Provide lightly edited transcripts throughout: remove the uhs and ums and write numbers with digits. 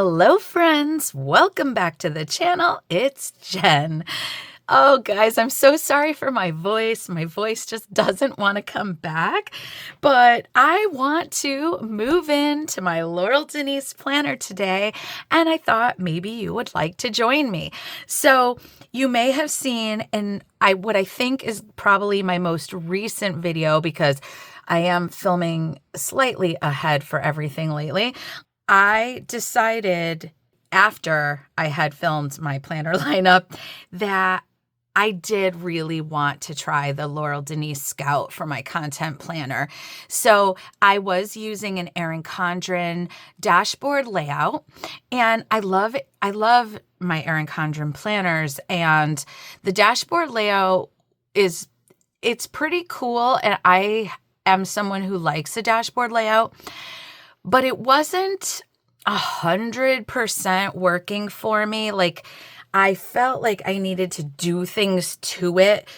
Hello friends, welcome back to the channel. It's Jen. Oh guys, I'm so sorry for my voice. My voice just doesn't want to come back, but I want to move into my Laurel Denise planner today, and I thought maybe you would like to join me. So you may have seen what I think is probably my most recent video, because I am filming slightly ahead for everything lately. I decided after I had filmed my planner lineup that I did really want to try the Laurel Denise Scout for my content planner. So I was using an Erin Condren dashboard layout, and I love my Erin Condren planners, and the dashboard layout it's pretty cool, and I am someone who likes a dashboard layout, but it wasn't 100% working for me. Like, I felt like I needed to do things to it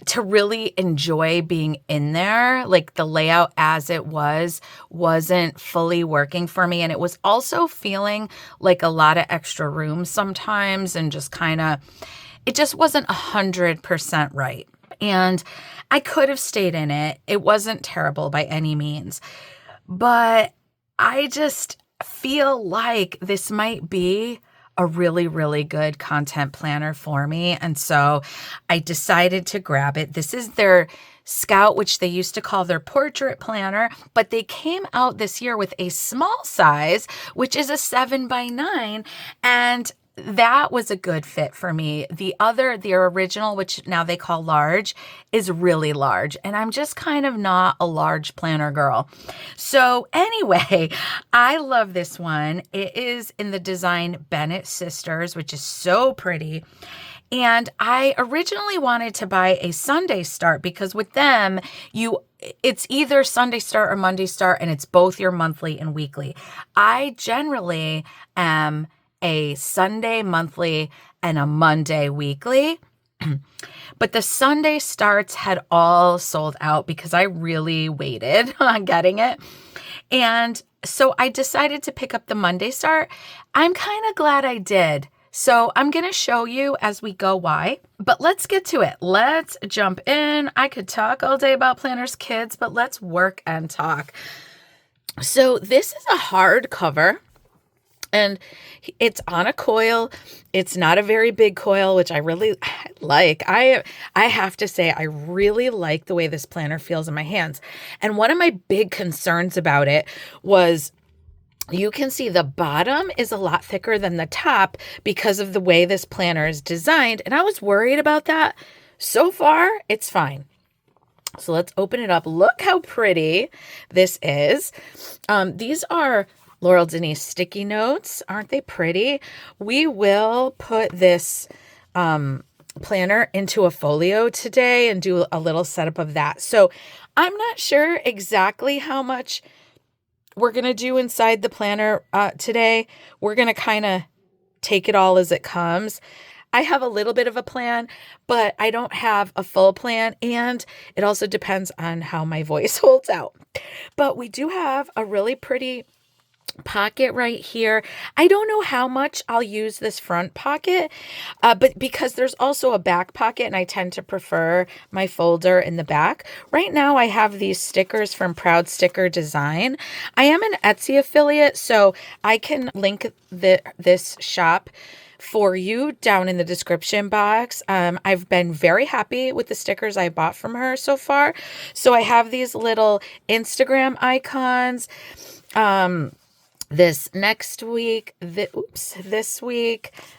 to really enjoy being in there. Like, the layout as it wasn't fully working for me. And it was also feeling like a lot of extra room sometimes, and just it just wasn't 100% right. And I could have stayed in it. It wasn't terrible by any means, but I just feel like this might be a really, really good content planner for me. And so I decided to grab it. This is their Scout, which they used to call their portrait planner, but they came out this year with a small size, which is a 7x9. And that was a good fit for me. Their original, which now they call large, is really large. And I'm just kind of not a large planner girl. So anyway, I love this one. It is in the design Bennett Sisters, which is so pretty. And I originally wanted to buy a Sunday Start, because with them, it's either Sunday Start or Monday Start, and it's both your monthly and weekly. I generally am a Sunday monthly and a Monday weekly. But the Sunday Starts had all sold out because I really waited on getting it. And so I decided to pick up the Monday Start. I'm kind of glad I did. So I'm going to show you as we go why. But let's get to it. Let's jump in. I could talk all day about planners, kids, but let's work and talk. So this is a hardcover. And it's on a coil. It's not a very big coil, which I really like. I have to say, I really like the way this planner feels in my hands. And one of my big concerns about it was, you can see the bottom is a lot thicker than the top because of the way this planner is designed. And I was worried about that. So far, it's fine. So let's open it up. Look how pretty this is. These are Laurel Denise sticky notes. Aren't they pretty? We will put this planner into a folio today and do a little setup of that. So I'm not sure exactly how much we're going to do inside the planner today. We're going to kind of take it all as it comes. I have a little bit of a plan, but I don't have a full plan, and it also depends on how my voice holds out. But we do have a really pretty pocket right here. I don't know how much I'll use this front pocket, but because there's also a back pocket, and I tend to prefer my folder in the back. Right now I have these stickers from Proud Sticker Design. I am an Etsy affiliate, so I can link this shop for you down in the description box. I've been very happy with the stickers I bought from her so far. So I have these little Instagram icons. This week,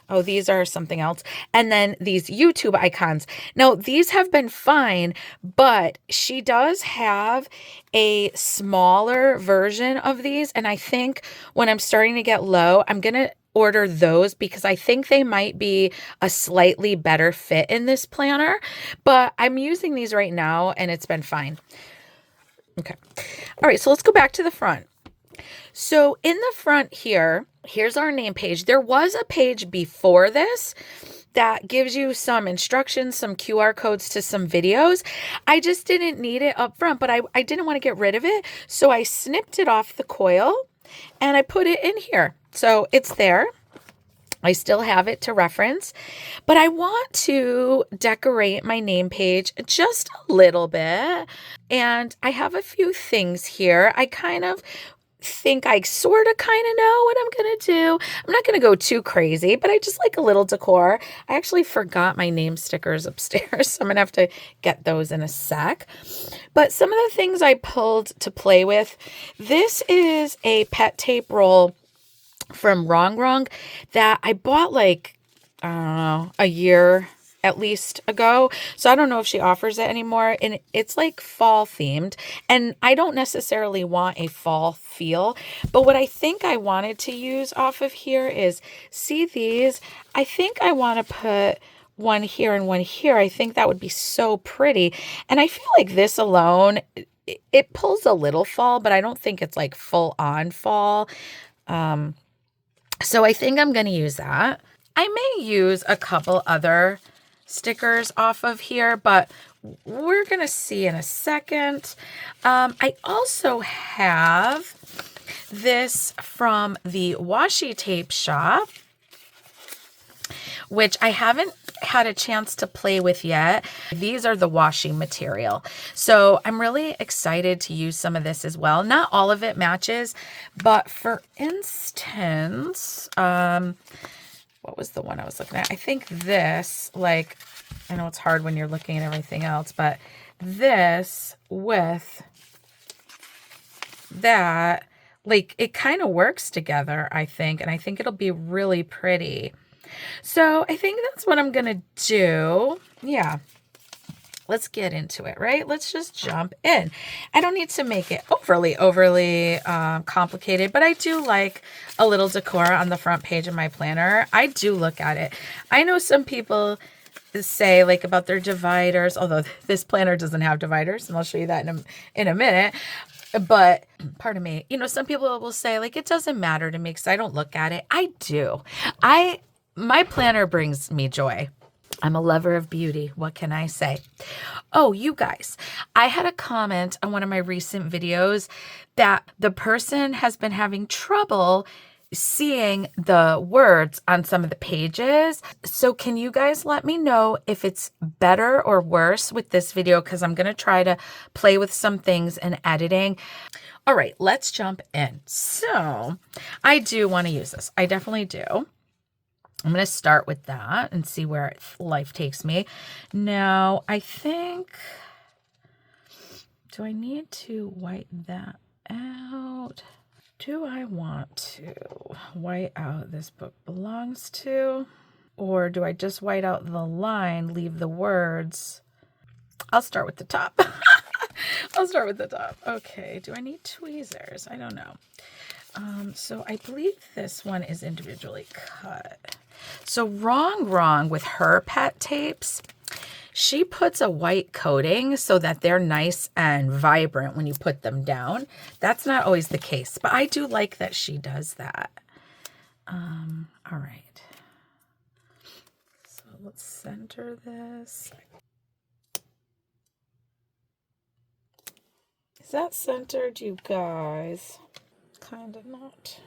oh, these are something else. And then these YouTube icons. Now, these have been fine, but she does have a smaller version of these. And I think when I'm starting to get low, I'm going to order those, because I think they might be a slightly better fit in this planner. But I'm using these right now, and it's been fine. Okay. All right, so let's go back to the front. So in the front here's our name page. There was a page before this that gives you some instructions, some QR codes to some videos. I just didn't need it up front, but I didn't want to get rid of it. So I snipped it off the coil and I put it in here. So it's there. I still have it to reference, but I want to decorate my name page just a little bit. And I have a few things here. I kind of think I sort of kind of know what I'm going to do. I'm not going to go too crazy, but I just like a little decor. I actually forgot my name stickers upstairs, so I'm going to have to get those in a sec. But some of the things I pulled to play with, this is a pet tape roll from Wrong that I bought like, I don't know, a year at least ago. So I don't know if she offers it anymore. And it's like fall themed. And I don't necessarily want a fall feel. But what I think I wanted to use off of here is, see these? I think I want to put one here and one here. I think that would be so pretty. And I feel like this alone, it pulls a little fall, but I don't think it's like full on fall. So I think I'm going to use that. I may use a couple other stickers off of here, but we're going to see in a second. I also have this from the washi tape shop, which I haven't had a chance to play with yet. These are the washi material. So I'm really excited to use some of this as well. Not all of it matches, but for instance, what was the one I was looking at? I think this, like, I know it's hard when you're looking at everything else, but this with that, like, it kind of works together, I think, and I think it'll be really pretty. So I think that's what I'm going to do. Yeah. Let's get into it, right? Let's just jump in. I don't need to make it overly complicated, but I do like a little decor on the front page of my planner. I do look at it. I know some people say like about their dividers, although this planner doesn't have dividers, and I'll show you that in a minute. But pardon me, you know, some people will say like, it doesn't matter to me because I don't look at it. I do. My planner brings me joy. I'm a lover of beauty. What can I say? Oh, you guys, I had a comment on one of my recent videos that the person has been having trouble seeing the words on some of the pages. So can you guys let me know if it's better or worse with this video? Because I'm going to try to play with some things in editing. All right, let's jump in. So I do want to use this. I definitely do. I'm going to start with that and see where life takes me. Now, I think, do I need to white that out? Do I want to white out this book belongs to? Or do I just white out the line, leave the words? I'll start with the top. I'll start with the top. Okay, do I need tweezers? I don't know. So I believe this one is individually cut. So wrong with her pet tapes. She puts a white coating so that they're nice and vibrant when you put them down. That's not always the case, but I do like that she does that. All right. So let's center this. Is that centered, you guys? Kind of not.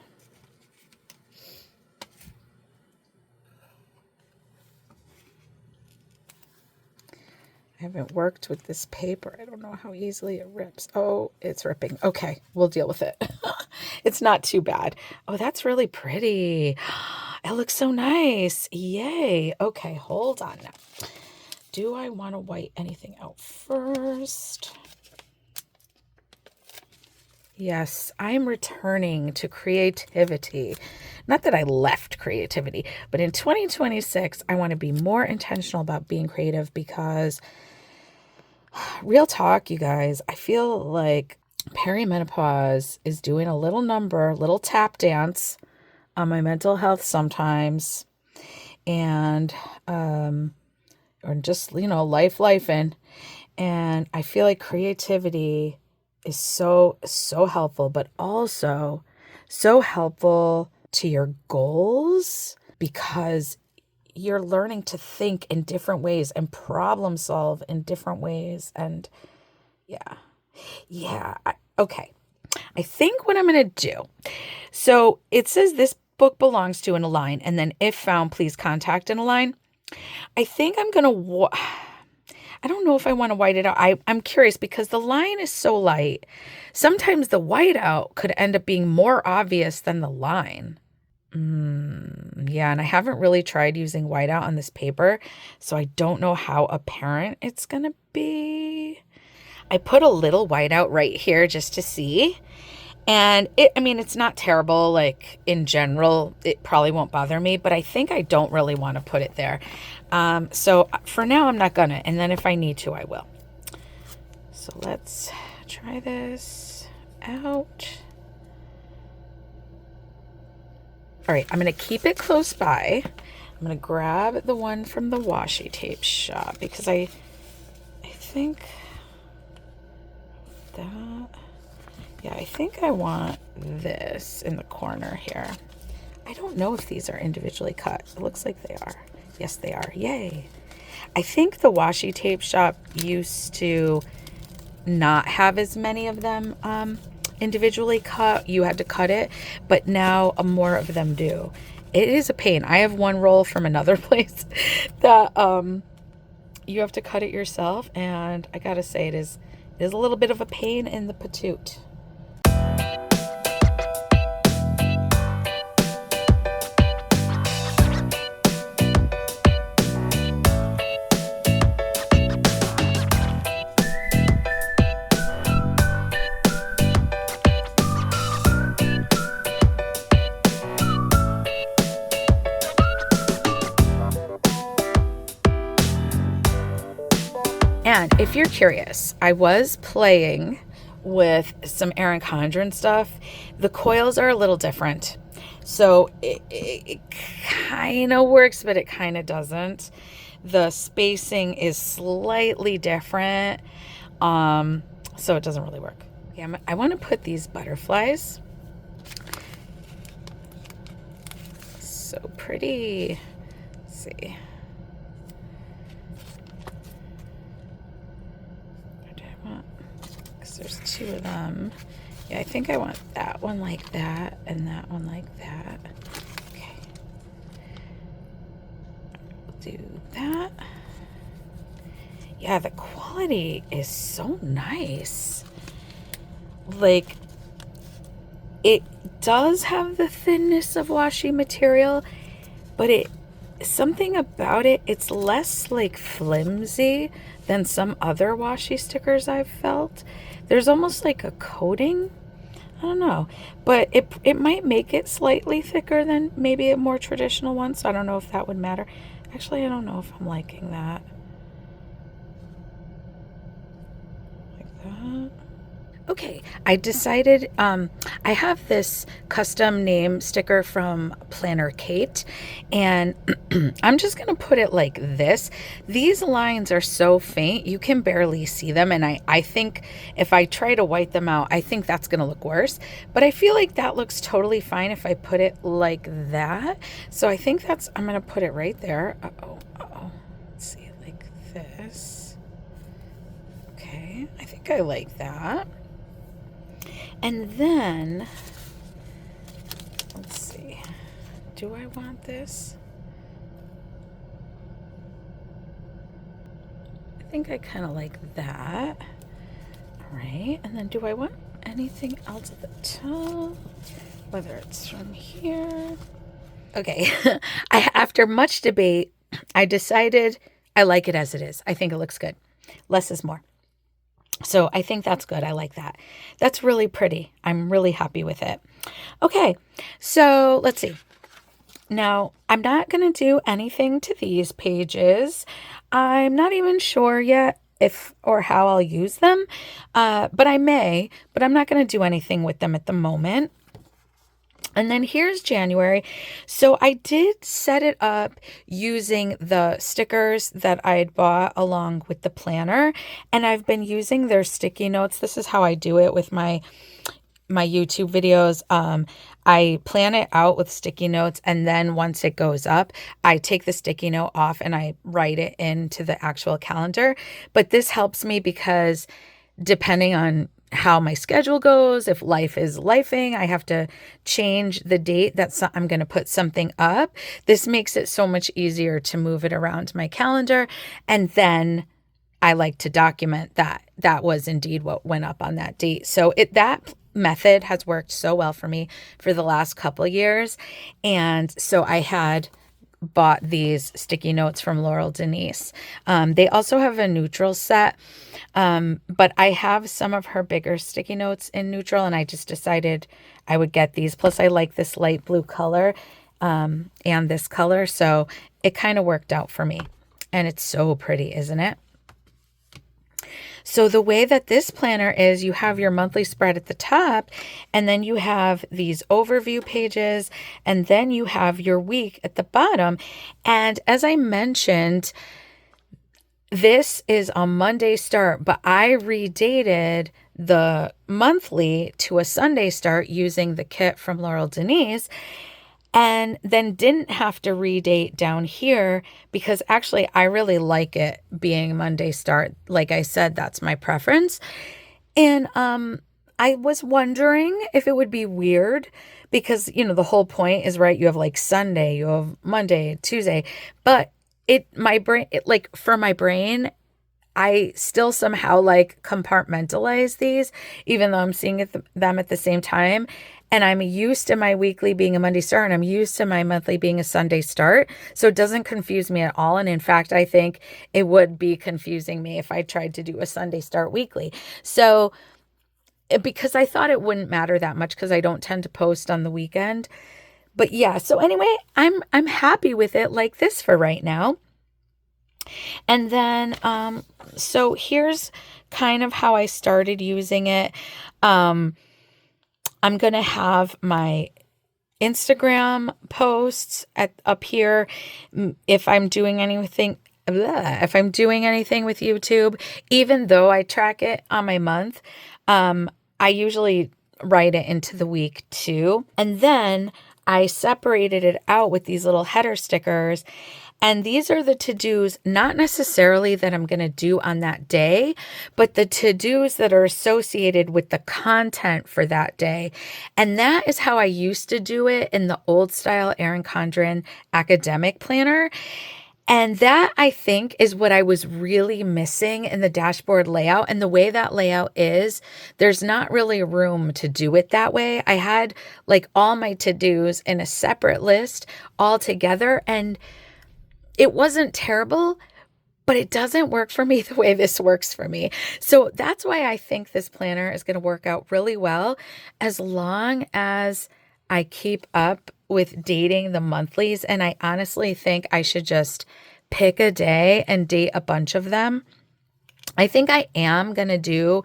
I haven't worked with this paper. I don't know how easily it rips. Oh, it's ripping. Okay, we'll deal with it. It's not too bad. Oh, that's really pretty. It looks so nice. Yay. Okay, hold on now. Do I want to white anything out first? Yes, I'm returning to creativity. Not that I left creativity, but in 2026, I want to be more intentional about being creative because, real talk, you guys, I feel like perimenopause is doing a little number, little tap dance on my mental health sometimes. And, or just, you know, lifing. And I feel like creativity is so helpful, but also so helpful to your goals because you're learning to think in different ways and problem solve in different ways. And okay. I think what I'm going to do So it says this book belongs to an Align, and then if found, please contact an Align. I think I'm going to, I don't know if I want to white it out. I'm curious because the line is so light. Sometimes the whiteout could end up being more obvious than the line. Yeah, and I haven't really tried using whiteout on this paper, so I don't know how apparent it's going to be. I put a little whiteout right here just to see. And it's not terrible. Like in general, it probably won't bother me, but I think I don't really want to put it there. So for now, I'm not gonna. And then if I need to, I will. So let's try this out. All right, I'm gonna keep it close by. I'm gonna grab the one from the washi tape shop because I think that. Yeah, I think I want this in the corner here. I don't know if these are individually cut. It looks like they are. Yes, they are. Yay. I think the washi tape shop used to not have as many of them individually cut. You had to cut it, but now more of them do. It is a pain. I have one roll from another place that you have to cut it yourself, and I gotta say it is a little bit of a pain in the patoot. And if you're curious, I was playing with some Erin Condren stuff. The coils are a little different. So it kind of works, but it kind of doesn't. The spacing is slightly different. So it doesn't really work. Yeah, I want to put these butterflies. So pretty. Let's see. There's two of them. Yeah, I think I want that one like that and that one like that. Okay. We'll do that. Yeah, the quality is so nice. Like, it does have the thinness of washi material, but something about it, it's less like flimsy than some other washi stickers I've felt. There's almost like a coating. I don't know, but it might make it slightly thicker than maybe a more traditional one, so I don't know if that would matter. Actually, I don't know if I'm liking that. Like that. Okay, I decided, I have this custom name sticker from Planner Kate, and I'm just going to put it like this. These lines are so faint, you can barely see them, and I think if I try to white them out, I think that's going to look worse, but I feel like that looks totally fine if I put it like that. So I think I'm going to put it right there. Let's see, like this. Okay, I think I like that. And then, let's see, do I want this? I think I kind of like that. All right, and then do I want anything else at the top? Whether it's from here. Okay, after much debate, I decided I like it as it is. I think it looks good. Less is more. So I think that's good. I like that. That's really pretty. I'm really happy with it. Okay, so let's see. Now, I'm not going to do anything to these pages. I'm not even sure yet if or how I'll use them, but I may, but I'm not going to do anything with them at the moment. And then here's January. So I did set it up using the stickers that I had bought along with the planner, and I've been using their sticky notes. This is how I do it with my YouTube videos. I plan it out with sticky notes, and then once it goes up, I take the sticky note off and I write it into the actual calendar. But this helps me because depending on how my schedule goes. If life is lifing, I have to change the date that I'm going to put something up. This makes it so much easier to move it around my calendar. And then I like to document that that was indeed what went up on that date. So that method has worked so well for me for the last couple of years. And so I had bought these sticky notes from Laurel Denise. They also have a neutral set, but I have some of her bigger sticky notes in neutral, and I just decided I would get these. Plus, I like this light blue color and this color, so it kind of worked out for me. And it's so pretty, isn't it? So the way that this planner is, you have your monthly spread at the top, and then you have these overview pages, and then you have your week at the bottom. And as I mentioned, this is a Monday start, but I redated the monthly to a Sunday start using the kit from Laurel Denise, and then didn't have to redate down here because actually I really like it being Monday start. Like I said, that's my preference. And I was wondering if it would be weird because, you know, the whole point is, right, you have like Sunday, you have Monday, Tuesday, but for my brain, I still somehow like compartmentalize these, even though I'm seeing them at the same time. And I'm used to my weekly being a Monday start, and I'm used to my monthly being a Sunday start. So it doesn't confuse me at all. And in fact, I think it would be confusing me if I tried to do a Sunday start weekly. So because I thought it wouldn't matter that much because I don't tend to post on the weekend. But yeah, so anyway, I'm happy with it like this for right now. And then, so here's kind of how I started using it. I'm going to have my Instagram posts up here. If I'm doing anything with YouTube, even though I track it on my month, I usually write it into the week too. And then I separated it out with these little header stickers. And these are the to-dos, not necessarily that I'm going to do on that day, but the to-dos that are associated with the content for that day. And that is how I used to do it in the old style Erin Condren academic planner. And that, I think, is what I was really missing in the dashboard layout. And the way that layout is, there's not really room to do it that way. I had like all my to-dos in a separate list all together, and it wasn't terrible, but it doesn't work for me the way this works for me. So that's why I think this planner is going to work out really well as long as I keep up with dating the monthlies. And I honestly think I should just pick a day and date a bunch of them. I think I am going to do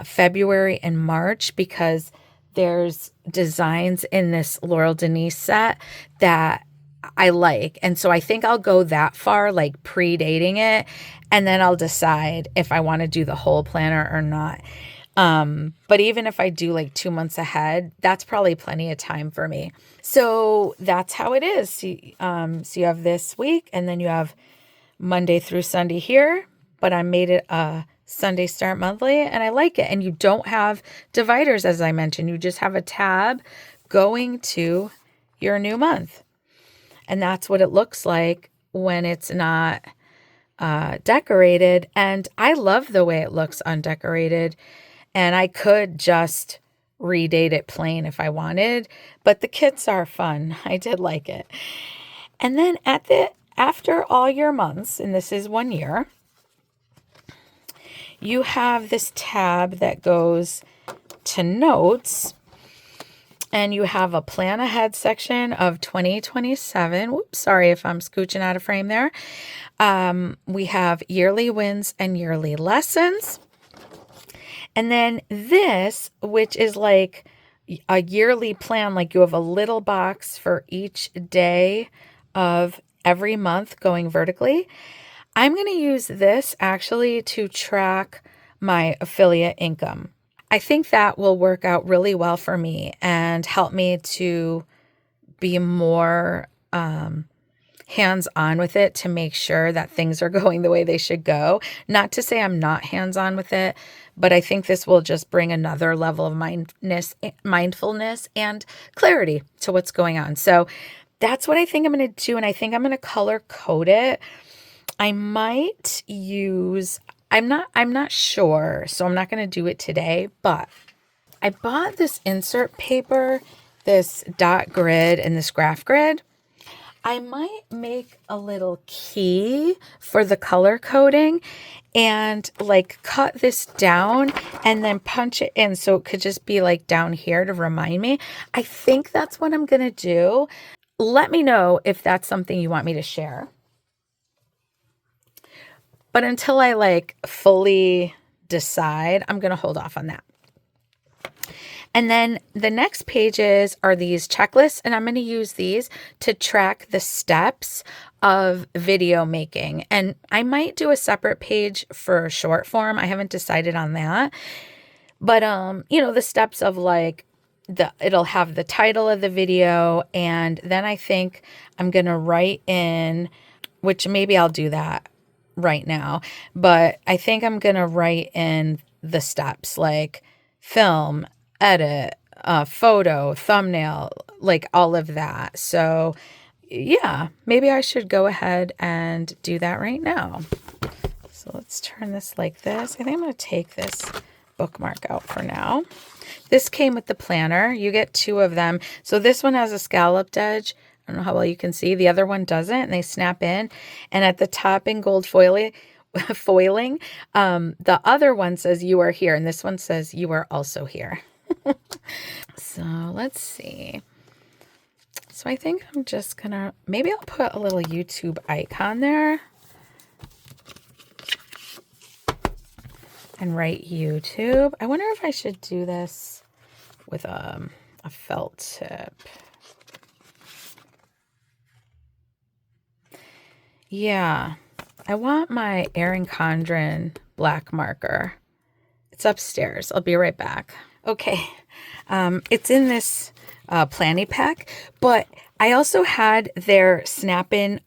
February and March because there's designs in this Laurel Denise set that I like. And so I think I'll go that far, like pre-dating it, and then I'll decide if I want to do the whole planner or not. But even if I do like 2 months ahead, that's probably plenty of time for me. So that's how it is. So you have this week, and then you have Monday through Sunday here, but I made it a Sunday start monthly, and I like it. And you don't have dividers, as I mentioned. You just have a tab going to your new month. And that's what it looks like when it's not decorated. And I love the way it looks undecorated. And I could just redate it plain if I wanted. But the kits are fun. I did like it. And then after all your months, and this is 1 year, you have this tab that goes to notes. And you have a plan ahead section of 2027. Whoops, sorry if I'm scooching out of frame there. We have yearly wins and yearly lessons. And then this, which is like a yearly plan, like you have a little box for each day of every month going vertically. I'm going to use this actually to track my affiliate income. I think that will work out really well for me and help me to be more hands-on with it to make sure that things are going the way they should go. Not to say I'm not hands-on with it, but I think this will just bring another level of mindfulness and clarity to what's going on. So that's what I think I'm going to do. And I think I'm going to color code it. I might use, I'm not sure, so I'm not going to do it today, but I bought this insert paper, this dot grid and this graph grid. I might make a little key for the color coding and like cut this down and then punch it in so it could just be like down here to remind me. I think that's what I'm going to do. Let me know if that's something you want me to share. But until I like fully decide, I'm going to hold off on that. And then the next pages are these checklists, and I'm going to use these to track the steps of video making. And I might do a separate page for short form. I haven't decided on that. But, you know, the steps of like, it'll have the title of the video, and then I think I'm going to write in, which maybe I'll do that right now, but I think I'm going to write in the steps like film, edit, photo, thumbnail, like all of that. So yeah, maybe I should go ahead and do that right now. So let's turn this like this. I think I'm going to take this bookmark out for now. This came with the planner. You get 2 of them. So this one has a scalloped edge. I don't know how well you can see. The other one doesn't, and they snap in. And at the top in gold foiling, the other one says you are here, and this one says you are also here. So let's see. So I think I'm just gonna, maybe I'll put a little YouTube icon there and write YouTube. I wonder if I should do this with a felt tip. Yeah, I want my Erin Condren black marker. It's upstairs. I'll be right back. Okay, it's in this planny pack, but I also had their snap-in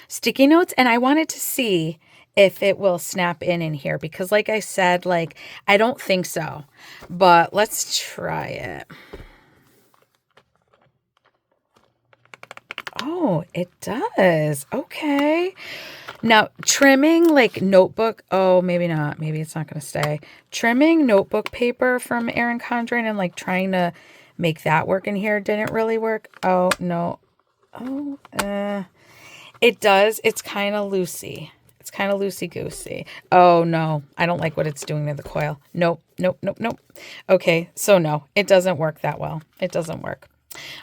sticky notes, and I wanted to see if it will snap in here because like I said, like I don't think so, but let's try it. Oh, it does. Okay. Now, trimming like notebook. Oh, maybe not. Maybe it's not going to stay. Trimming notebook paper from Erin Condren and like trying to make that work in here didn't really work. Oh, no. Oh, it does. It's kind of loosey. It's kind of loosey-goosey. Oh, no. I don't like what it's doing to the coil. Nope, nope, nope, nope. Okay, so no, it doesn't work that well. It doesn't work.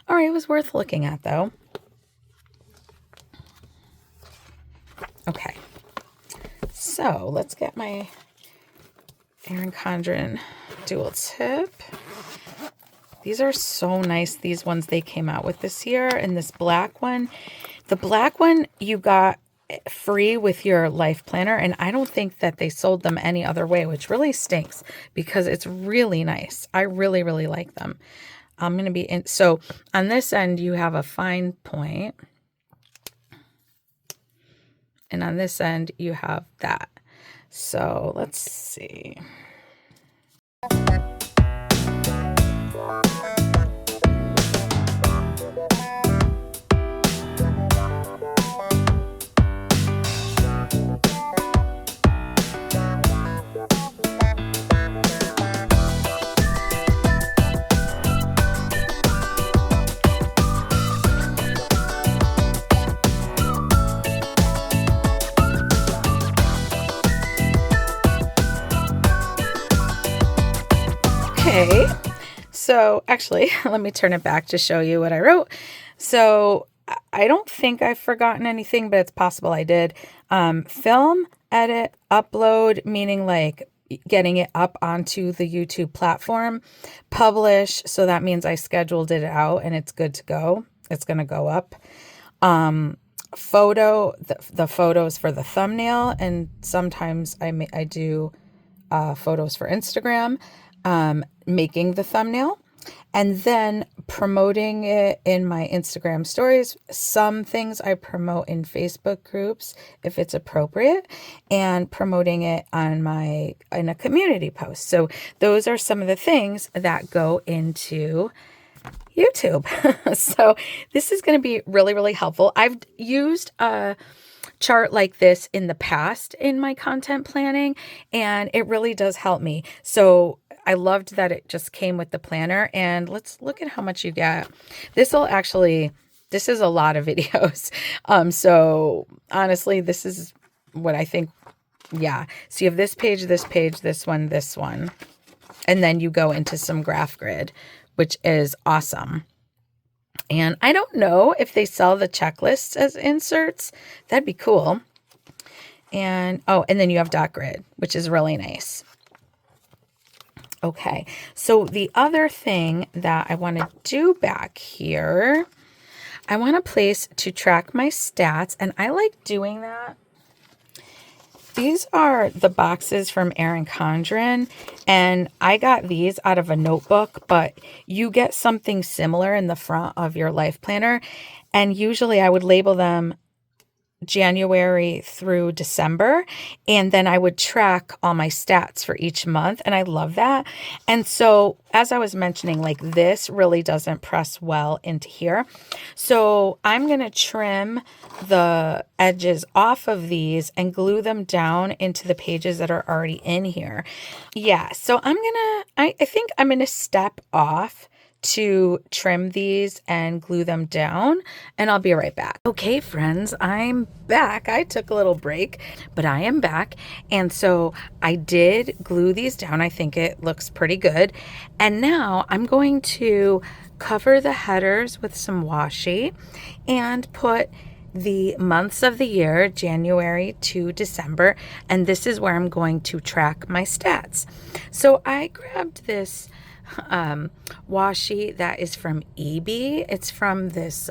All right, it was worth looking at, though. Okay, so let's get my Erin Condren dual tip. These are so nice, these ones they came out with this year. And this black one, the black one you got free with your life planner, and I don't think that they sold them any other way, which really stinks because it's really nice. I really, really like them. I'm going to be in, so on this end you have a fine point. And on this end, you have that. So let's see. Okay, so actually, let me turn it back to show you what I wrote. So I don't think I've forgotten anything, but it's possible I did. Film, edit, upload, meaning like getting it up onto the YouTube platform. Publish, so that means I scheduled it out and it's good to go. It's going to go up. Photo, the photos for the thumbnail, and sometimes I do photos for Instagram. Making the thumbnail, And then promoting it in my Instagram stories. Some things I promote in Facebook groups if it's appropriate, and promoting it on in a community post. So those are some of the things that go into YouTube. So this is going to be really, really helpful. I've used a chart like this in the past in my content planning, and it really does help me. So I loved that it just came with the planner, and let's look at how much you get. This is a lot of videos. So honestly, this is what I think. Yeah. So you have this page, this one, and then you go into some graph grid, which is awesome. And I don't know if they sell the checklists as inserts. That'd be cool. And then you have dot grid, which is really nice. Okay, so the other thing that I want to do back here, I want a place to track my stats, and I like doing that. These are the boxes from Erin Condren, and I got these out of a notebook, but you get something similar in the front of your life planner, and usually I would label them January through December, and then I would track all my stats for each month, and I love that. And so as I was mentioning, like, this really doesn't press well into here, so I'm going to trim the edges off of these and glue them down into the pages that are already in here. Yeah, so I think I'm gonna step off to trim these and glue them down, and I'll be right back. Okay, friends, I'm back. I took a little break, but I am back. And so I did glue these down. I think it looks pretty good. And now I'm going to cover the headers with some washi and put the months of the year, January to December, and this is where I'm going to track my stats. So I grabbed this washi that is from EB. It's from this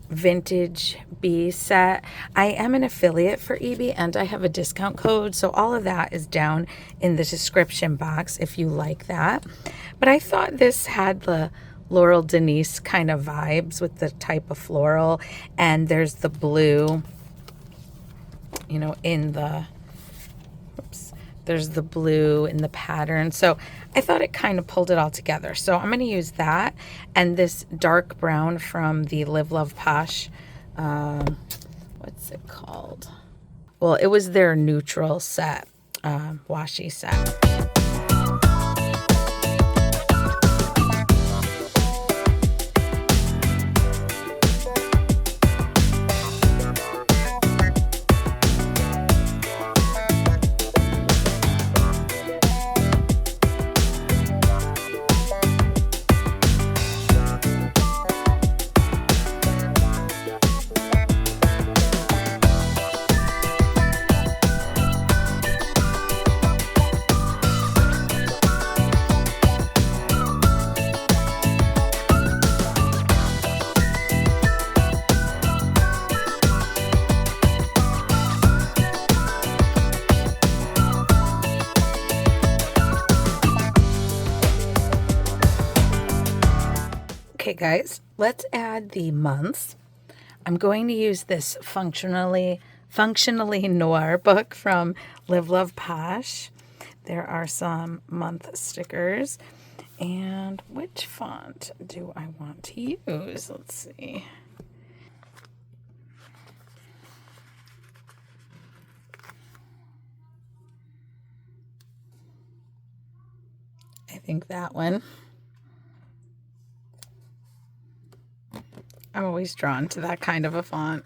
vintage bee set. I am an affiliate for EB, and I have a discount code, so all of that is down in the description box if you like that. But I thought this had the Laurel Denise kind of vibes with the type of floral, and there's the blue, in the there's the blue in the pattern. So I thought it kind of pulled it all together. So I'm going to use that and this dark brown from the Live Love Posh. What's it called? Well, it was their neutral set, washi set. Okay, guys, let's add the months. I'm going to use this functionally noir book from Live Love Posh. There are some month stickers. And which font do I want to use? Let's see. I think that one. I'm always drawn to that kind of a font.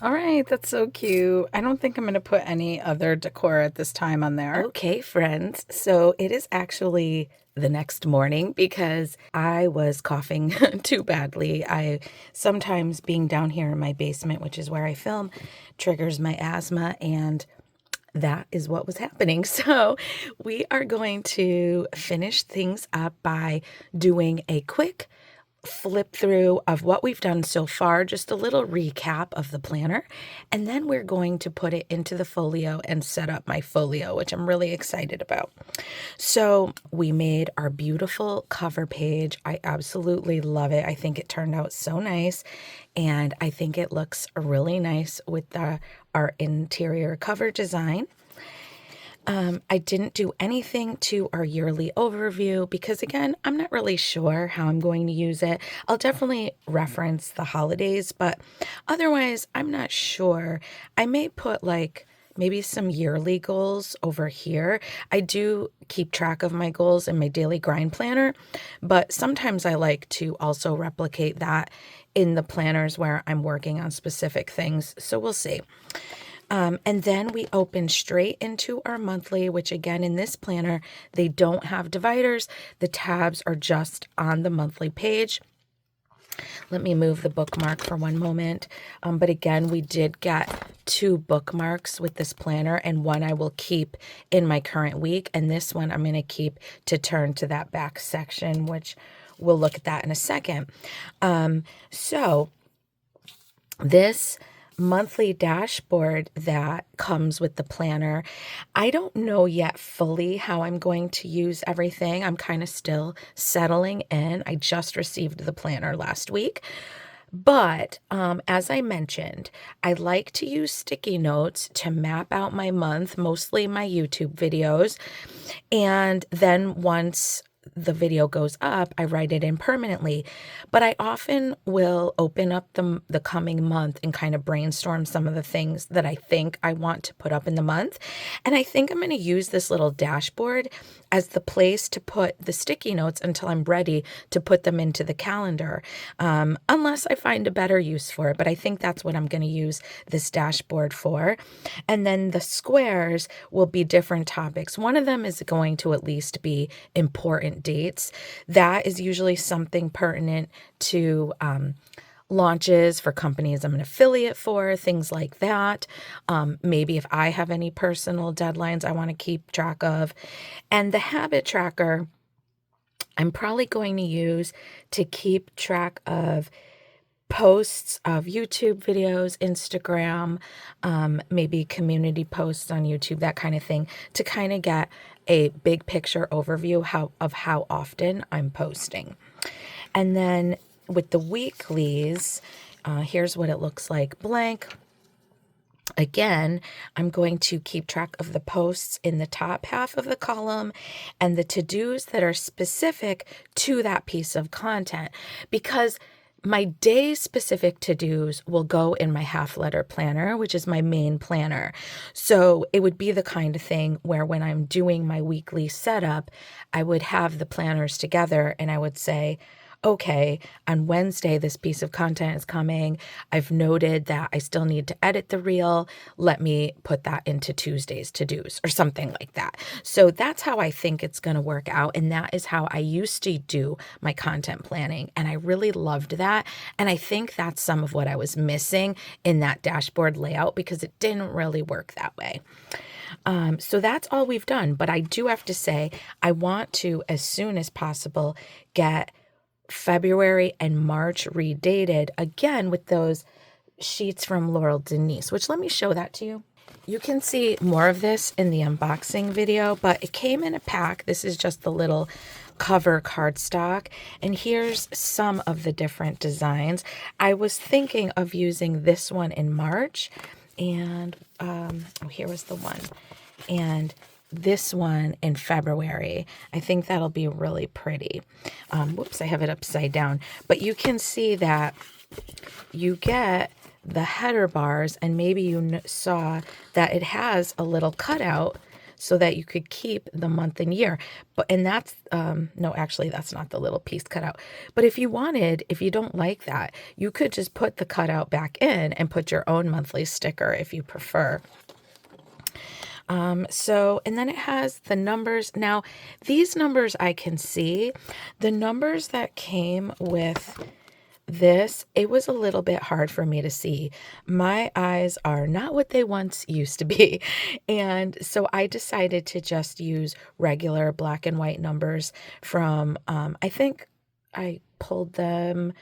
All right, that's so cute. I don't think I'm going to put any other decor at this time on there. Okay, friends, so it is actually the next morning because I was coughing too badly. I sometimes being down here in my basement, which is where I film, triggers my asthma, and that is what was happening. So we are going to finish things up by doing a quick flip through of what we've done so far, just a little recap of the planner, and then we're going to put it into the folio and set up my folio, which I'm really excited about. So we made our beautiful cover page. I absolutely love it. I think it turned out so nice, and I think it looks really nice with our interior cover design. I didn't do anything to our yearly overview because, again, I'm not really sure how I'm going to use it. I'll definitely reference the holidays, but otherwise, I'm not sure. I may put like maybe some yearly goals over here. I do keep track of my goals in my daily grind planner, but sometimes I like to also replicate that in the planners where I'm working on specific things. So we'll see. And then we open straight into our monthly, which again, in this planner, they don't have dividers. The tabs are just on the monthly page. Let me move the bookmark for one moment. But again, we did get 2 bookmarks with this planner, and one I will keep in my current week. And this one I'm going to keep to turn to that back section, which we'll look at that in a second. So this monthly dashboard that comes with the planner, I don't know yet fully how I'm going to use everything. I'm kind of still settling in. I just received the planner last week. But as I mentioned, I like to use sticky notes to map out my month, mostly my YouTube videos. And then once the video goes up, I write it in permanently. But I often will open up the coming month and kind of brainstorm some of the things that I think I want to put up in the month. And I think I'm going to use this little dashboard as the place to put the sticky notes until I'm ready to put them into the calendar, unless I find a better use for it. But I think that's what I'm going to use this dashboard for. And then the squares will be different topics. One of them is going to at least be important dates. That is usually something pertinent to launches for companies I'm an affiliate for, things like that. Maybe if I have any personal deadlines I want to keep track of. And the habit tracker, I'm probably going to use to keep track of posts of YouTube videos, Instagram, maybe community posts on YouTube, that kind of thing, to kind of get a big picture overview of how often I'm posting. And then with the weeklies, here's what it looks like blank. Again, I'm going to keep track of the posts in the top half of the column and the to-dos that are specific to that piece of content, because my day-specific to-dos will go in my half-letter planner, which is my main planner. So it would be the kind of thing where when I'm doing my weekly setup, I would have the planners together and I would say, okay, on Wednesday, this piece of content is coming. I've noted that I still need to edit the reel. Let me put that into Tuesday's to-dos or something like that. So that's how I think it's going to work out. And that is how I used to do my content planning. And I really loved that. And I think that's some of what I was missing in that dashboard layout because it didn't really work that way. So that's all we've done. But I do have to say, I want to, as soon as possible, get February and March redated again with those sheets from Laurel Denise, which let me show that to you. You can see more of this in the unboxing video, but it came in a pack. This is just the little cover cardstock, and here's some of the different designs. I was thinking of using this one in March, and here was the one, and this one in February. I think that'll be really pretty. Whoops, I have it upside down. But you can see that you get the header bars, and maybe you saw that it has a little cutout so that you could keep the month and year. And that's, no, actually, that's not the little piece cut out. But if you wanted, if you don't like that, you could just put the cutout back in and put your own monthly sticker if you prefer. And then it has the numbers. Now, these numbers I can see. The numbers that came with this, it was a little bit hard for me to see. My eyes are not what they once used to be. And so I decided to just use regular black and white numbers from, I think I pulled them,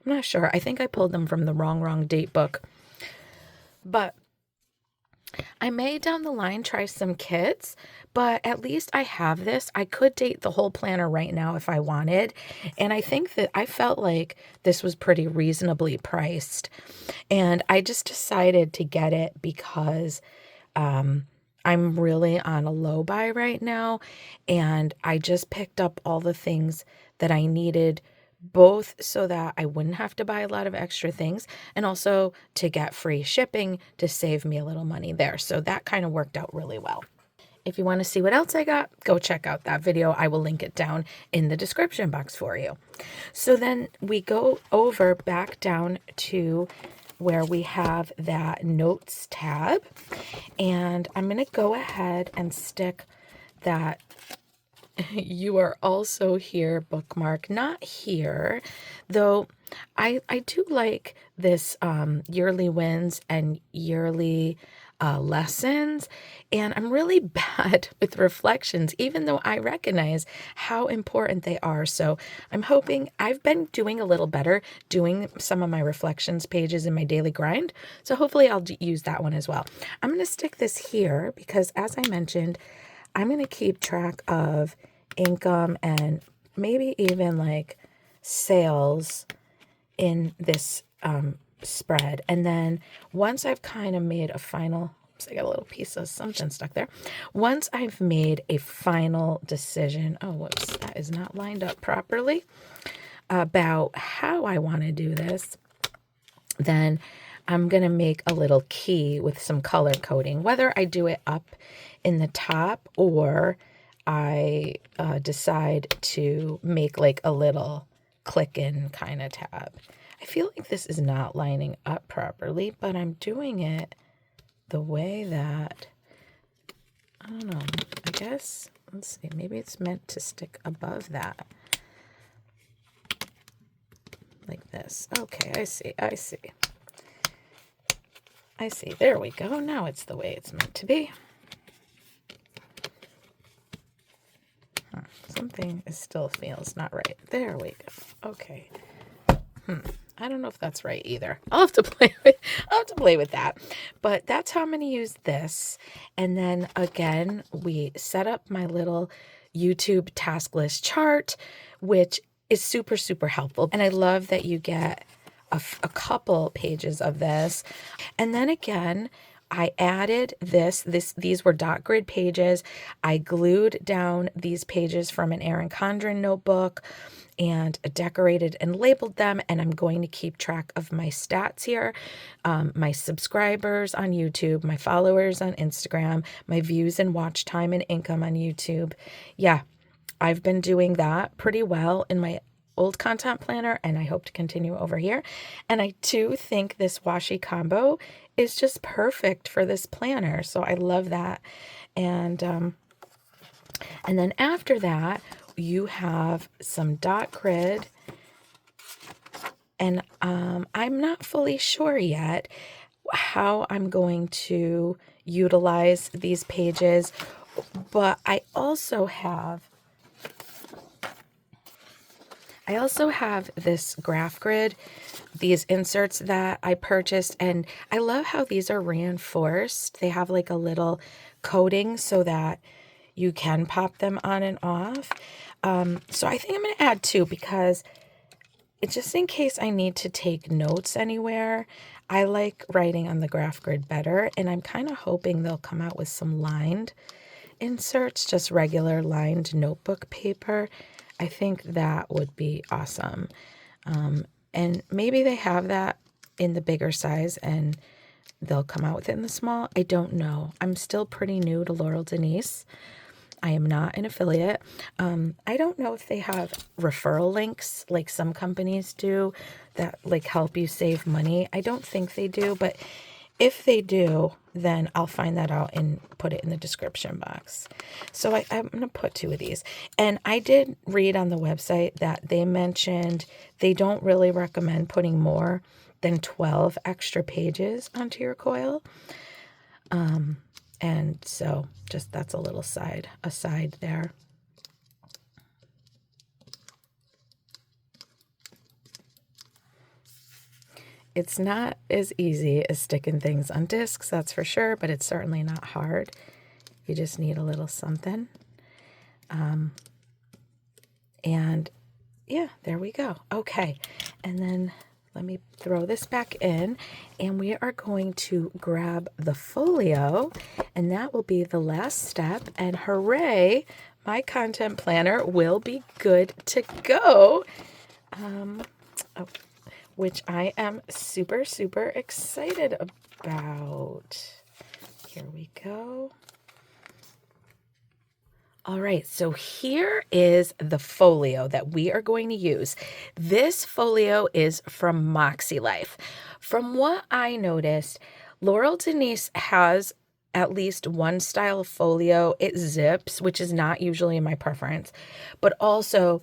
I'm not sure. I think I pulled them from the Wrong Date book. But I may down the line try some kits, but at least I have this. I could date the whole planner right now if I wanted. And I think that I felt like this was pretty reasonably priced. And I just decided to get it because I'm really on a low buy right now. And I just picked up all the things that I needed, both so that I wouldn't have to buy a lot of extra things and also to get free shipping to save me a little money there. So that kind of worked out really well. If you want to see what else I got, go check out that video. I will link it down in the description box for you. So then we go over back down to where we have that notes tab. And I'm going to go ahead and stick that "You Are Also Here" bookmark. Not here, though I do like this yearly wins and yearly lessons, and I'm really bad with reflections, even though I recognize how important they are. So I'm hoping, I've been doing a little better doing some of my reflections pages in my daily grind, so hopefully I'll use that one as well. I'm going to stick this here because, as I mentioned, I'm going to keep track of income and maybe even like sales in this spread. And then once I've kind of made a final, oops, I got a little piece of something stuck there. Once I've made a final decision, oh, whoops, that is not lined up properly, about how I want to do this, then I'm going to make a little key with some color coding, whether I do it up in the top or I decide to make like a little click-in kind of tab. I feel like this is not lining up properly, but I'm doing it the way that, I don't know, I guess, let's see, maybe it's meant to stick above that. Like this. Okay, I see. There we go. Now it's the way it's meant to be. Something still feels not right. There we go. Okay. I don't know if that's right either. I'll have to play with that. But that's how I'm going to use this. And then again, we set up my little YouTube task list chart, which is super, super helpful. And I love that you get a couple pages of this. And then again, I added these were dot grid pages. I glued down these pages from an Erin Condren notebook and decorated and labeled them. And I'm going to keep track of my stats here, my subscribers on YouTube, my followers on Instagram, my views and watch time and income on YouTube. Yeah, I've been doing that pretty well in my old content planner, and I hope to continue over here. And I do think this washi combo is just perfect for this planner, so I love that. And then after that, you have some dot grid, and I'm not fully sure yet how I'm going to utilize these pages, but I also have this graph grid, these inserts that I purchased, and I love how these are reinforced. They have like a little coating so that you can pop them on and off. So I think I'm going to add two because it's just in case I need to take notes anywhere. I like writing on the graph grid better, and I'm kind of hoping they'll come out with some lined inserts, just regular lined notebook paper. I think that would be awesome. And maybe they have that in the bigger size and they'll come out with it in the small. I don't know. I'm still pretty new to Laurel Denise. I am not an affiliate. I don't know if they have referral links like some companies do that like help you save money. I don't think they do, but If they do, then I'll find that out and put it in the description box. So I'm going to put 2 of these. And I did read on the website that they mentioned they don't really recommend putting more than 12 extra pages onto your coil. And so just that's a little aside there. It's not as easy as sticking things on discs, that's for sure, but it's certainly not hard. You just need a little something. And yeah, there we go. Okay, and then let me throw this back in, and we are going to grab the folio, and that will be the last step, and hooray, my content planner will be good to go. Which I am super, super excited about. Here we go. All right, so here is the folio that we are going to use. This folio is from Moxie Life. From what I noticed, Laurel Denise has at least one style of folio. It zips, which is not usually my preference. But also,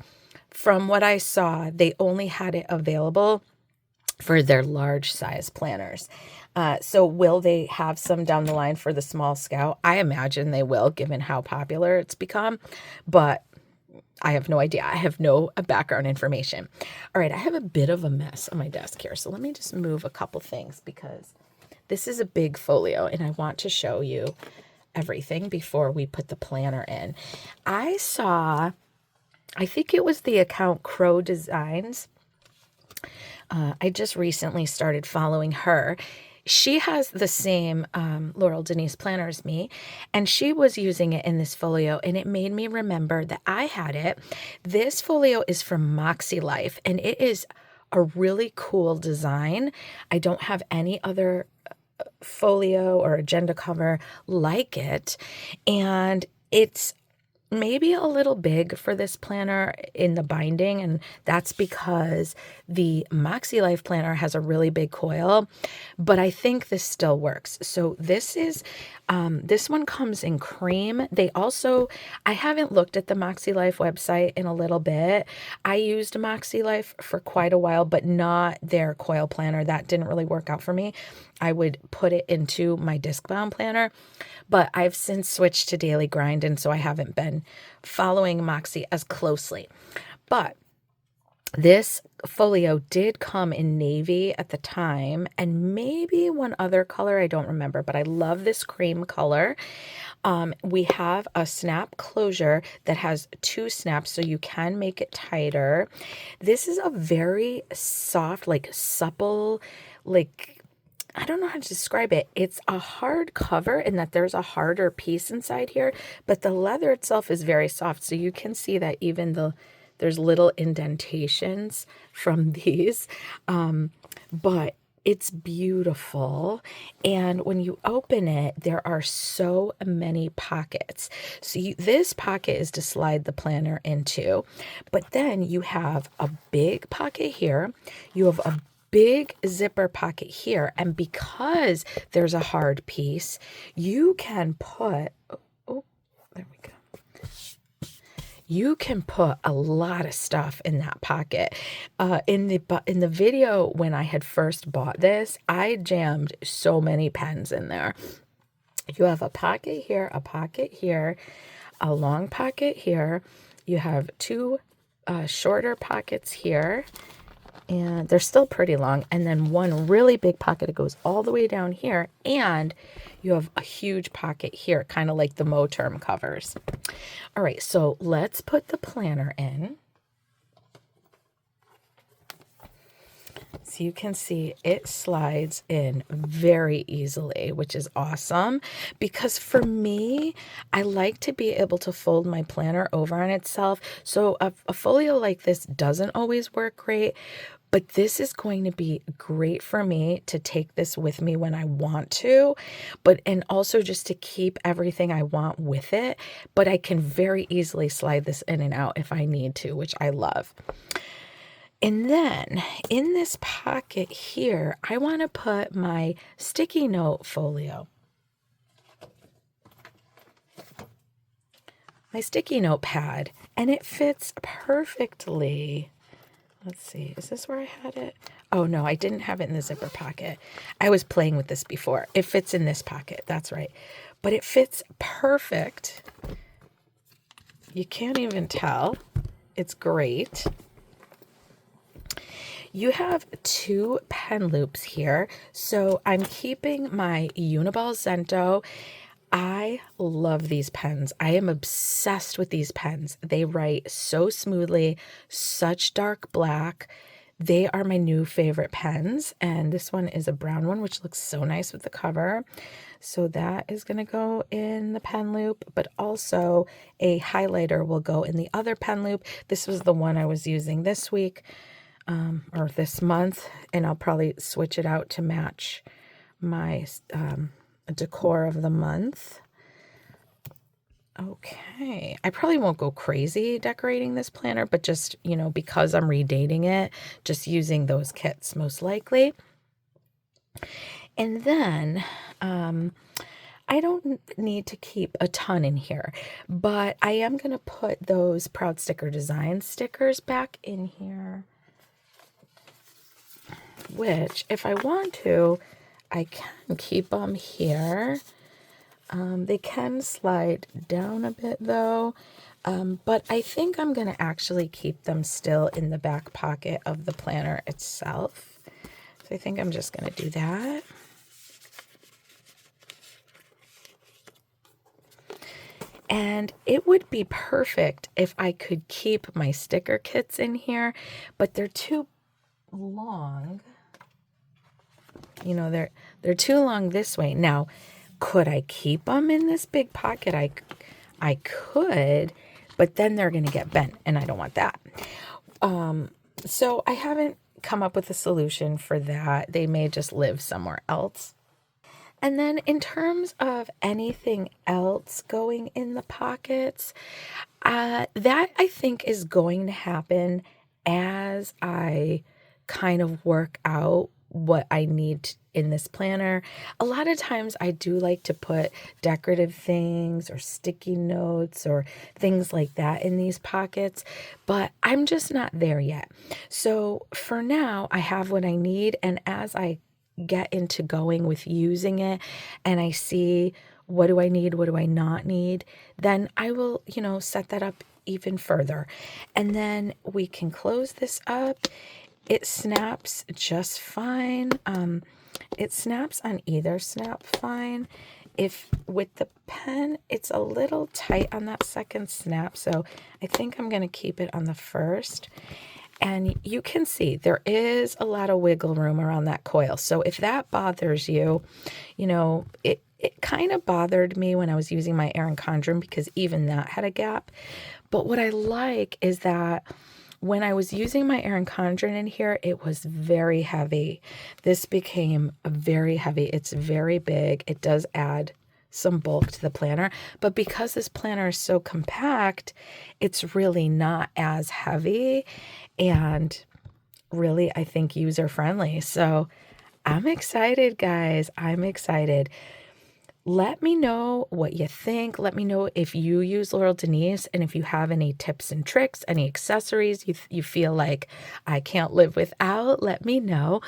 from what I saw, they only had it available for their large size planners. So will they have some down the line for the small Scout? I imagine they will, given how popular it's become, but I have no idea. I have no background information. All right, I have a bit of a mess on my desk here, so let me just move a couple things because this is a big folio and I want to show you everything before we put the planner in. I think it was the account Crow Designs. I just recently started following her. She has the same Laurel Denise planner as me, and she was using it in this folio, and it made me remember that I had it. This folio is from Moxie Life, and it is a really cool design. I don't have any other folio or agenda cover like it, and it's maybe a little big for this planner in the binding, and that's because the Moxie Life planner has a really big coil, but I think this still works. So this is, this one comes in cream. I haven't looked at the Moxie Life website in a little bit. I used Moxie Life for quite a while, but not their coil planner. That didn't really work out for me. I would put it into my disc bound planner, but I've since switched to Daily Grind, and so I haven't been following Moxie as closely. But this folio did come in navy at the time, and maybe one other color, I don't remember, but I love this cream color. We have a snap closure that has 2 snaps, so you can make it tighter. This is a very soft, like supple, like, I don't know how to describe it. It's a hard cover in that there's a harder piece inside here, but the leather itself is very soft. So you can see that even there's little indentations from these, but it's beautiful. And when you open it, there are so many pockets. So this pocket is to slide the planner into, but then you have a big pocket here. You have a big zipper pocket here, and because there's a hard piece, you can put, there we go. You can put a lot of stuff in that pocket. In the video when I had first bought this, I jammed so many pens in there. You have a pocket here, a long pocket here. You have 2 shorter pockets here, and they're still pretty long, and then one really big pocket that goes all the way down here, and you have a huge pocket here, kind of like the Moterm covers. All right, so let's put the planner in. So you can see it slides in very easily, which is awesome, because for me, I like to be able to fold my planner over on itself. So a folio like this doesn't always work great, but this is going to be great for me to take this with me when I want to, and also just to keep everything I want with it. But I can very easily slide this in and out if I need to, which I love. And then in this pocket here, I want to put my sticky note folio. My sticky note pad, and it fits perfectly. Let's see, is this where I had it? Oh no, I didn't have it in the zipper pocket. I was playing with this before. It fits in this pocket, that's right. But it fits perfect. You can't even tell. It's great. You have 2 pen loops here. So I'm keeping my Uniball Zento. I love these pens. I am obsessed with these pens. They write so smoothly, such dark black. They are my new favorite pens. And this one is a brown one, which looks so nice with the cover. So that is going to go in the pen loop, but also a highlighter will go in the other pen loop. This was the one I was using this week or this month, and I'll probably switch it out to match my decor of the month. Okay, I probably won't go crazy decorating this planner, but just, you know, because I'm redating it, just using those kits most likely. And then I don't need to keep a ton in here, but I am going to put those Proud Sticker Design stickers back in here, which if I want to, I can keep them here. They can slide down a bit though, but I think I'm going to actually keep them still in the back pocket of the planner itself. So I think I'm just going to do that. And it would be perfect if I could keep my sticker kits in here, but they're too long. You know, they're too long this way. Now, could I keep them in this big pocket? I could, but then they're going to get bent, and I don't want that. So I haven't come up with a solution for that. They may just live somewhere else. And then in terms of anything else going in the pockets, that I think is going to happen as I kind of work out what I need in this planner. A lot of times I do like to put decorative things or sticky notes or things like that in these pockets, but I'm just not there yet. So for now, I have what I need, and as I get into going with using it and I see what do I need, what do I not need, then I will, you know, set that up even further. And then we can close this up. It snaps just fine. It snaps on either snap fine. If with the pen, it's a little tight on that second snap, so I think I'm going to keep it on the first. And you can see there is a lot of wiggle room around that coil. So if that bothers you, you know, it kind of bothered me when I was using my Erin Condren because even that had a gap. But what I like is that when I was using my Erin Condren in here, it was very heavy. This became very heavy. It's very big. It does add some bulk to the planner, but because this planner is so compact, it's really not as heavy and really, I think, user friendly. So I'm excited, guys. I'm excited. Let me know what you think. Let me know if you use Laurel Denise and if you have any tips and tricks, any accessories you feel like I can't live without. Let me know.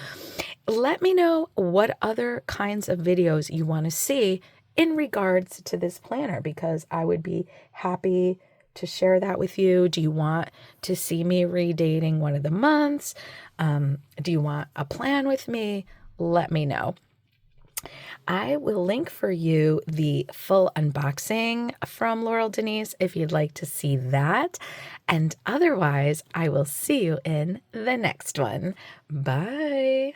Let me know what other kinds of videos you want to see in regards to this planner, because I would be happy to share that with you. Do you want to see me redating one of the months? Do you want a plan with me? Let me know. I will link for you the full unboxing from Laurel Denise if you'd like to see that. And otherwise, I will see you in the next one. Bye.